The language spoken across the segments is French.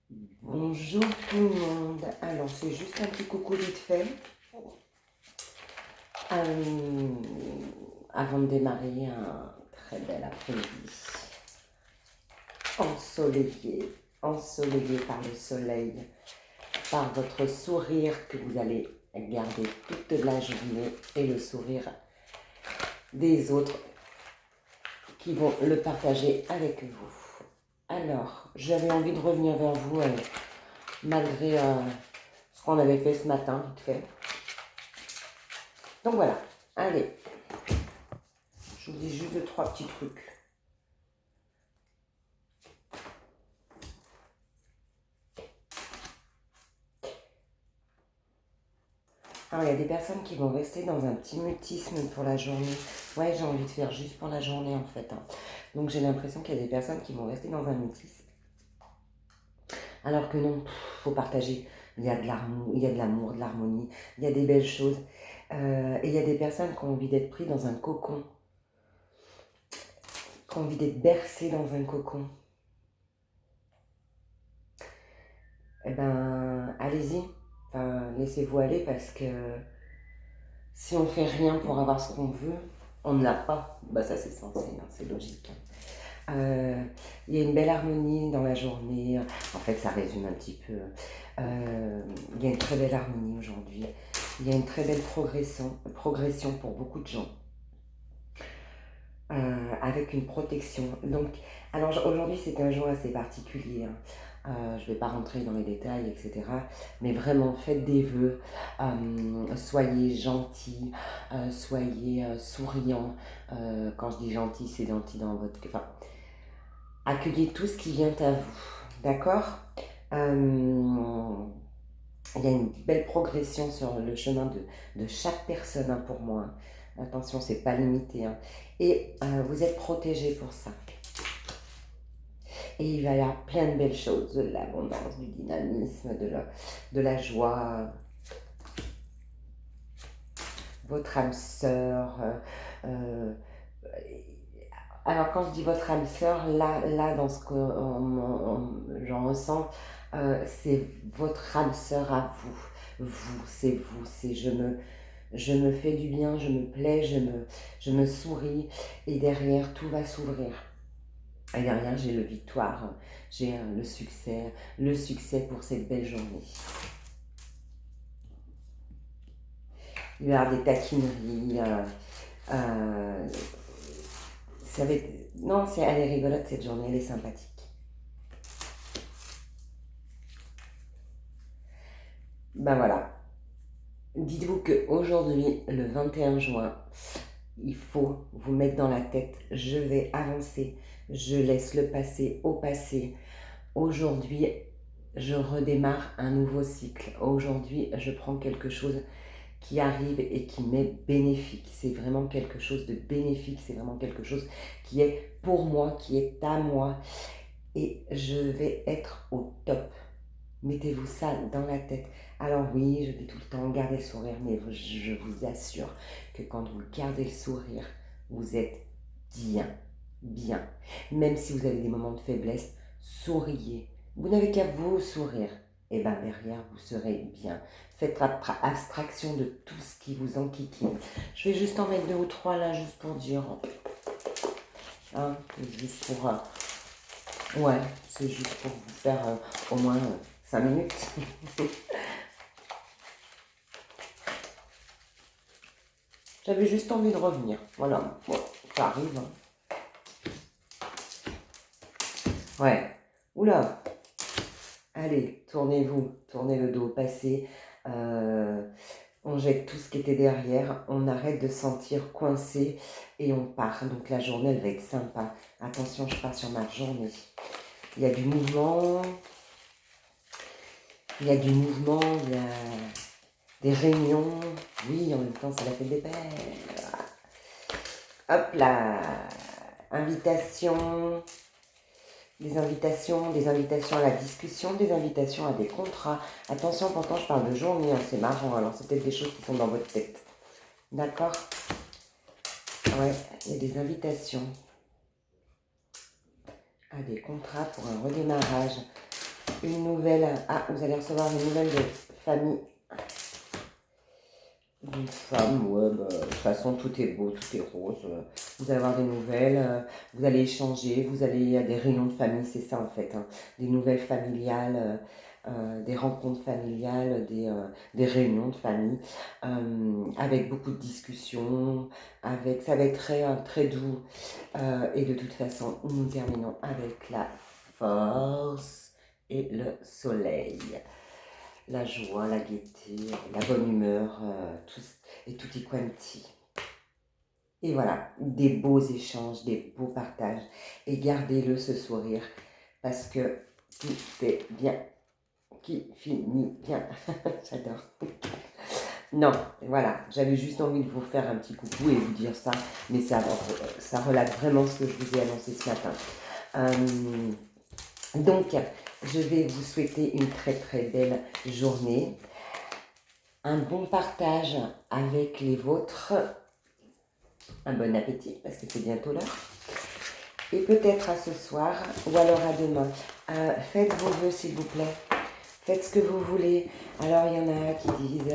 Bonjour tout le monde. Alors, c'est juste un petit coucou vite fait. Euh, Avant de démarrer un très bel après-midi. Ensoleillé par le soleil, par votre sourire que vous allez garder toute la journée et le sourire des autres qui vont le partager avec vous. Alors, j'avais envie de revenir vers vous malgré ce qu'on avait fait ce matin, vite fait. Donc voilà, allez, je vous dis juste 2-3 petits trucs. Alors, il y a des personnes qui vont rester dans un petit mutisme pour la journée. Ouais, j'ai envie de faire juste pour la journée en fait. Donc j'ai l'impression qu'il y a des personnes qui vont rester dans un mutisme. Alors que non, faut partager. Il y a de l'amour, de l'harmonie, il y a des belles choses. Et il y a des personnes qui ont envie d'être pris dans un cocon, qui ont envie d'être bercées dans un cocon. Eh ben, allez-y. Enfin, laissez-vous aller parce que si on fait rien pour avoir ce qu'on veut, on ne l'a pas. Bah ça c'est censé, c'est logique. Il y a une belle harmonie dans la journée. En fait, ça résume un petit peu. Il y a une très belle harmonie aujourd'hui. Il y a une très belle progression pour beaucoup de gens. Avec une protection. Donc, alors aujourd'hui c'est un jour assez particulier. Je ne vais pas rentrer dans les détails, etc. Mais vraiment, faites des vœux, soyez gentils, soyez souriants. Quand je dis gentil, c'est gentil dans votre... Enfin, accueillez tout ce qui vient à vous, d'accord. Il y a une belle progression sur le chemin de chaque personne pour moi. Attention, c'est pas limité. Et vous êtes protégés pour ça. Et il va y avoir plein de belles choses, de l'abondance, du dynamisme, de la joie. Votre âme sœur. Alors quand je dis votre âme sœur, là dans ce que j'en ressens, c'est votre âme sœur à vous. Vous, c'est je me fais du bien, je me plais, je me souris et derrière tout va s'ouvrir. Et derrière j'ai le victoire, j'ai le succès pour cette belle journée. Il va y avoir des taquineries, non, elle est rigolote cette journée, elle est sympathique. Ben voilà. Dites-vous qu'aujourd'hui, le 21 juin, il faut vous mettre dans la tête, je vais avancer, je laisse le passé au passé. Aujourd'hui, je redémarre un nouveau cycle. Aujourd'hui, je prends quelque chose qui arrive et qui m'est bénéfique. C'est vraiment quelque chose de bénéfique, c'est vraiment quelque chose qui est pour moi, qui est à moi. Et je vais être au top. Mettez-vous ça dans la tête. Alors oui, je dis tout le temps, gardez le sourire, mais je vous assure que quand vous gardez le sourire, vous êtes bien, bien. Même si vous avez des moments de faiblesse, souriez. Vous n'avez qu'à vous sourire. Et bien derrière, vous serez bien. Faites abstraction de tout ce qui vous enquiquine. Je vais juste en mettre 2 ou 3 là, juste pour dire. Hein, juste pour... ouais, c'est juste pour vous faire au moins 5 minutes. J'avais juste envie de revenir. Voilà, bon, ça arrive. Ouais. Oula. Allez, tournez-vous. Tournez le dos au passé. On jette tout ce qui était derrière. On arrête de se sentir coincé et on part. Donc la journée, elle va être sympa. Attention, je pars sur ma journée. Il y a du mouvement. Il y a des réunions. Oui, en même temps, c'est la fête des pères. Hop là. Invitations. Des invitations à la discussion, des invitations à des contrats. Attention, pourtant, je parle de journée, c'est marrant. Alors, c'est peut-être des choses qui sont dans votre tête. D'accord? Ouais, il y a des invitations à des contrats pour un redémarrage. une nouvelle. Ah, vous allez recevoir une nouvelle de famille. Une femme, ouais, bah, de toute façon, tout est beau, tout est rose. Vous allez avoir des nouvelles, vous allez échanger, il y a des réunions de famille, c'est ça en fait, hein, des nouvelles familiales, des rencontres familiales, des réunions de famille, avec beaucoup de discussions, ça va être très, très doux. Et de toute façon, nous terminons avec la force et le soleil. La joie, la gaieté, la bonne humeur, et tutti quanti. Et voilà, des beaux échanges, des beaux partages. Et gardez-le ce sourire, parce que tout est bien qui finit bien. J'adore. Non, voilà, j'avais juste envie de vous faire un petit coucou et vous dire ça, mais ça relate vraiment ce que je vous ai annoncé ce matin. Donc, je vais vous souhaiter une très très belle journée, un bon partage avec les vôtres, un bon appétit parce que c'est bientôt l'heure, et peut-être à ce soir ou alors à demain. Faites vos vœux s'il vous plaît, faites ce que vous voulez. Alors il y en a qui disent,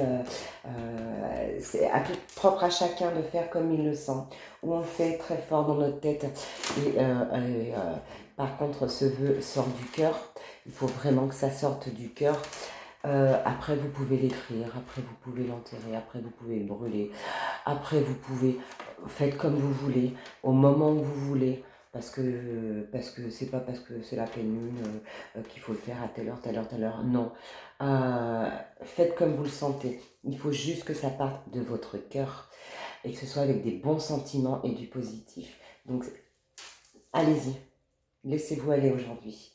c'est à tout propre à chacun de faire comme il le sent, ou on le fait très fort dans notre tête, et par contre ce vœu sort du cœur, il faut vraiment que ça sorte du cœur. Après vous pouvez l'écrire, après vous pouvez l'enterrer, après vous pouvez le brûler, après vous pouvez, faites comme vous voulez, au moment où vous voulez, parce que c'est pas parce que c'est la pleine lune qu'il faut le faire à telle heure, telle heure, telle heure, non. Faites comme vous le sentez, il faut juste que ça parte de votre cœur, et que ce soit avec des bons sentiments et du positif. Donc allez-y, laissez-vous aller aujourd'hui.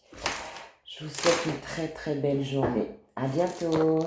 Je vous souhaite une très très belle journée. À bientôt.